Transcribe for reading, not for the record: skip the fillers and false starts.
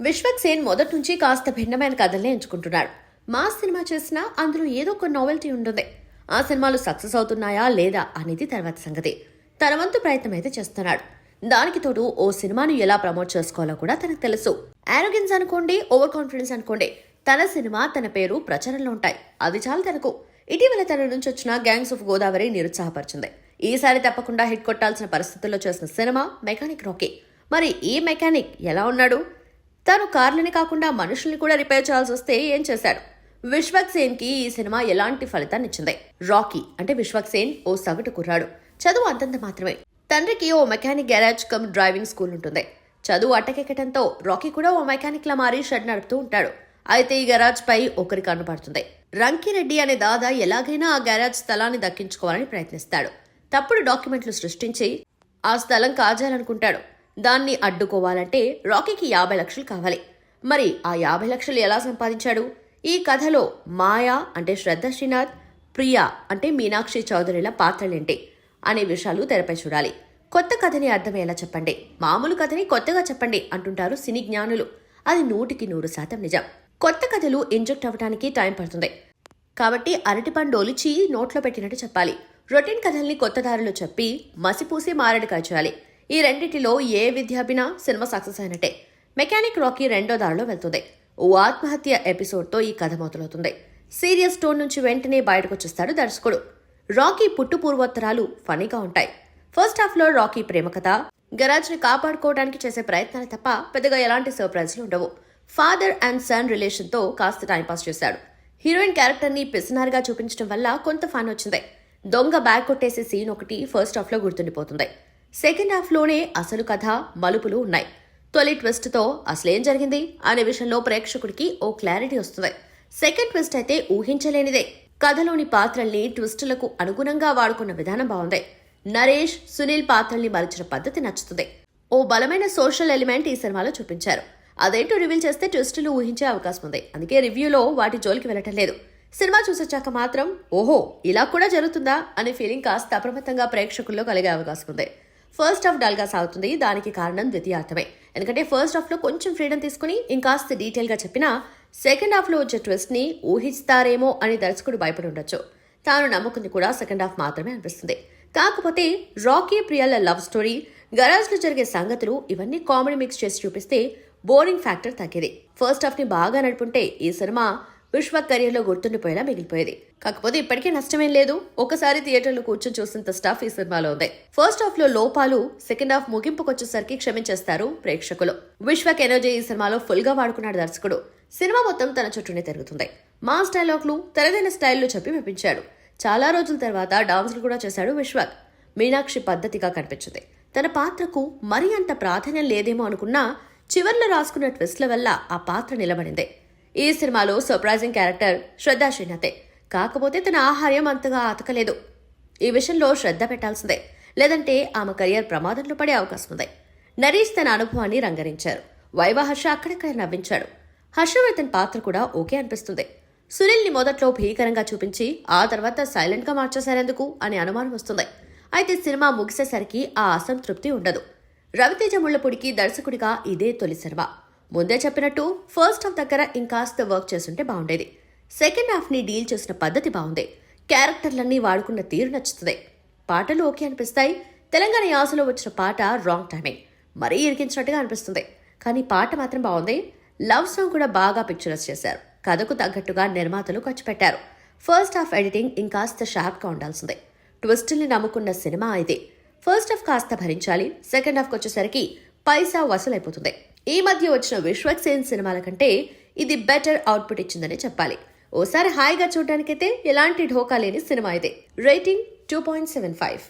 విశ్వక్ సేన్ మొదటి నుంచి కాస్త భిన్నమైన కథల్ని ఎంచుకుంటున్నాడు. మాస్ సినిమా చేసినా అందులో ఏదో ఒక నావెల్టీ ఉంటుంది. ఆ సినిమాలు సక్సెస్ అవుతున్నాయా లేదా అనేది తర్వాత సంగతి. తన వంతు ప్రయత్నం అయితే చేస్తున్నాడు. దానికి తోడు ఓ సినిమాను ఎలా ప్రమోట్ చేసుకోవాలో కూడా తనకు తెలుసు. ఆరోగెన్స్ అనుకోండి, ఓవర్ కాన్ఫిడెన్స్ అనుకోండి, తన సినిమా తన పేరు ప్రచారంలో ఉంటాయి. అది చాలు తనకు. ఇటీవల తన నుంచి వచ్చిన గ్యాంగ్స్ ఆఫ్ గోదావరి నిరుత్సాహపరిచింది. ఈసారి తప్పకుండా హిట్ కొట్టాల్సిన పరిస్థితుల్లో చేసిన సినిమా మెకానిక్ రాకీ. మరి ఈ మెకానిక్ ఎలా ఉన్నాడు? తాను కార్లని కాకుండా మనుషుల్ని కూడా రిపేర్ చేయాల్సి వస్తే ఏం చేశాడు? విశ్వక్ సేన్ కి ఈ సినిమా ఎలాంటి ఫలితాన్ని ఇచ్చింది? రాకీ అంటే విశ్వక్ సేన్ ఓ సగటు కుర్రాడు. చదువు అంతంత మాత్రమే. తండ్రికి ఓ mechanic garage cum driving school ఉంటుంది. చదువు అట్టకెక్కడంతో రాకీ కూడా ఓ మెకానిక్ లా మారి షెడ్ నడుపుతూ ఉంటాడు. అయితే ఈ గ్యారేజ్ పై ఒకరి కన్ను పడుతుంది. రంకిరెడ్డి అనే దాదా ఎలాగైనా ఆ గ్యారేజ్ స్థలాన్ని దక్కించుకోవాలని ప్రయత్నిస్తాడు. తప్పుడు డాక్యుమెంట్లు సృష్టించి ఆ స్థలం కాజాలనుకుంటాడు. దాన్ని అడ్డుకోవాలంటే రాకీకి 50 లక్షలు కావాలి. మరి ఆ 50 లక్షలు ఎలా సంపాదించాడు? ఈ కథలో మాయా అంటే శ్రద్ధ శ్రీనాథ్, ప్రియా అంటే మీనాక్షి చౌదరిల పాత్రలేంటి అనే విషయాలు తెరపై చూడాలి. కొత్త కథని అర్థమయ్యేలా చెప్పండి, మామూలు కథని కొత్తగా చెప్పండి అంటుంటారు సినీ జ్ఞానులు. అది 100% నిజం. కొత్త కథలు ఇంజెక్ట్ అవ్వడానికి టైం పడుతుంది. కాబట్టి అరటిపండు ఒలిచి నోట్లో పెట్టినట్టు చెప్పాలి. రొటీన్ కథల్ని కొత్త దారిలో చెప్పి మసిపూసి మారడికాయ చేయాలి. ఈ రెండిటిలో ఏ విద్యాభినా సినిమా సక్సెస్ అయినట్టే. మెకానిక్ రాకీ రెండో దారిలో వెళ్తుంది. ఓ ఆత్మహత్య ఎపిసోడ్తో ఈ కథ మొదలవుతుంది. సీరియస్ టోన్ నుంచి వెంటనే బయటకు వచ్చేస్తాడు దర్శకుడు. రాకీ పుట్టు పూర్వోత్తరాలు ఫనీగా ఉంటాయి. ఫస్ట్ హాఫ్ లో రాకీ ప్రేమ కథ, గరాజ్ ని కాపాడుకోవడానికి చేసే ప్రయత్నాలు తప్ప పెద్దగా ఎలాంటి సర్ప్రైజ్లు ఉండవు. ఫాదర్ అండ్ సన్ రిలేషన్ తో కాస్త టైంపాస్ చేశాడు. హీరోయిన్ క్యారెక్టర్ ని పిసినారుగా చూపించడం వల్ల కొంత ఫన్ వచ్చింది. దొంగ బ్యాగ్ కొట్టేసే సీన్ ఒకటి ఫస్ట్ హాఫ్ లో గుర్తుండిపోతుంది. సెకండ్ హాఫ్ లోనే అసలు కథ మలుపులు ఉన్నాయి. తొలి ట్విస్ట్ తో అసలేం జరిగింది అనే విషయంలో ప్రేక్షకుడికి ఓ క్లారిటీ వస్తుంది. సెకండ్ ట్విస్ట్ అయితే ఊహించలేనిదే. కథలోని పాత్రల్ని ట్విస్టులకు అనుగుణంగా వాడుకున్న విధానం బాగుంది. నరేష్, సునీల్ పాత్రల్ని మలిచిన పద్ధతి నచ్చుతుంది. ఓ బలమైన సోషల్ ఎలిమెంట్ ఈ సినిమాలో చూపించారు. అదేంటో రివీల్ చేస్తే ట్విస్టులు ఊహించే అవకాశం ఉంది. అందుకే రివ్యూలో వాటి జోలికి వెళ్ళటం లేదు. సినిమా చూసొచ్చాక మాత్రం ఓహో ఇలా కూడా జరుగుతుందా అనే ఫీలింగ్ కాస్త అప్రమత్తంగా ప్రేక్షకుల్లో కలిగే అవకాశం ఉంది. ఫస్ట్ హాఫ్ డల్ గా సాగుతుంది. దానికి కారణం ద్వితీయార్థమే. ఎందుకంటే ఫస్ట్ హాఫ్ లో కొంచెం ఫ్రీడమ్ తీసుకుని ఇంకాస్త డీటెయిల్ గా చెప్పినా సెకండ్ హాఫ్ లో వచ్చే ట్విస్ట్ ని ఊహిస్తారేమో అని దర్శకుడు భయపడి ఉండొచ్చు. తాను నమ్ముకుంది కూడా సెకండ్ హాఫ్ మాత్రమే అనిపిస్తుంది. కాకపోతే రాకీ ప్రియాల లవ్ స్టోరీ, గరాజ్ లో జరిగే సంగతులు ఇవన్నీ కామెడీ మిక్స్ చేసి చూపిస్తే బోరింగ్ ఫ్యాక్టర్ తగ్గేది. ఫస్ట్ హాఫ్ ని బాగా నడుపుంటే ఈ సినిమా విశ్వక్ కెరియర్ లో గుర్తుండిపోయేలా మిగిలిపోయేది. కాకపోతే ఇప్పటికీ నష్టమేం లేదు. ఒకసారి థియేటర్లో కూర్చొని చూసినంత స్టఫ్ ఈ సినిమాలో ఉంది. ఫస్ట్ హాఫ్ లో లోపాలు సెకండ్ హాఫ్ ముగింపుకొచ్చేసరికి క్షమించేస్తారు ప్రేక్షకులు. విశ్వక్ ఎనర్జీ ఈ సినిమాలో ఫుల్ గా వాడుకున్నాడు దర్శకుడు. సినిమా మొత్తం తన చుట్టూనే తిరుగుతుంది. మాస్ డైలాగ్లు తనదైన స్టైల్లో చెప్పి మెప్పించాడు. చాలా రోజుల తర్వాత డాన్సులు కూడా చేశాడు విశ్వక్. మీనాక్షి పద్ధతిగా కనిపించింది. తన పాత్రకు మరీ అంత ప్రాధాన్యం లేదేమో అనుకున్నా చివర్లో రాసుకున్న ట్విస్ట్ల వల్ల ఆ పాత్ర నిలబడింది. ఈ సినిమాలో సర్ప్రైజింగ్ క్యారెక్టర్ శ్రద్ధ శ్రీనాథే. కాకపోతే తన ఆహార్యం అంతగా అతకలేదు. ఈ విషయంలో శ్రద్ధ పెట్టాల్సిందే, లేదంటే ఆమె కెరియర్ ప్రమాదంలో పడే అవకాశం ఉంది. నరేష్ తన అనుభవాన్ని రంగరించారు. వైవహర్ష అక్కడక్కడ నవ్వించాడు. హర్షవర్ధన్ పాత్ర కూడా ఓకే అనిపిస్తుంది. సునీల్ ని మొదట్లో భీకరంగా చూపించి ఆ తర్వాత సైలెంట్ గా మార్చేశారెందుకు అనే అనుమానం వస్తుంది. అయితే సినిమా ముగిసేసరికి ఆ అసంతృప్తి ఉండదు. రవితేజ ముళ్లపూడికి దర్శకుడిగా ఇదే తొలి సినిమా. ముందే చెప్పినట్టు ఫస్ట్ హాఫ్ దగ్గర ఇంకాస్త వర్క్ చేస్తుంటే బాగుండేది. సెకండ్ హాఫ్ ని డీల్ చేసిన పద్ధతి బాగుంది. క్యారెక్టర్లన్నీ వాడుకున్న తీరు నచ్చుతుంది. పాటలు ఓకే అనిపిస్తాయి. తెలంగాణ యాసలో వచ్చిన పాట రాంగ్ టైమింగ్, మరీ ఇరికించినట్టుగా అనిపిస్తుంది. కానీ పాట మాత్రం బాగుంది. లవ్ సాంగ్ కూడా బాగా పిక్చరైజ్ చేశారు. కథకు తగ్గట్టుగా నిర్మాతలు ఖర్చు పెట్టారు. ఫస్ట్ హాఫ్ ఎడిటింగ్ ఇంకాస్త షార్ప్గా ఉండాల్సిందే. ట్విస్టుల్ని నమ్ముకున్న సినిమా అయితే ఫస్ట్ హాఫ్ కాస్త భరించాలి. సెకండ్ హాఫ్కి వచ్చేసరికి పైసా వసూలైపోతుంది. ఈ మధ్య వచ్చిన విశ్వక్ సేన్ సినిమాల కంటే ఇది బెటర్ అవుట్పుట్ ఇచ్చిందని చెప్పాలి. ఓసారి హాయిగా చూడడానికైతే ఎలాంటి ఢోకా లేని సినిమా ఇది. రేటింగ్ 2.75.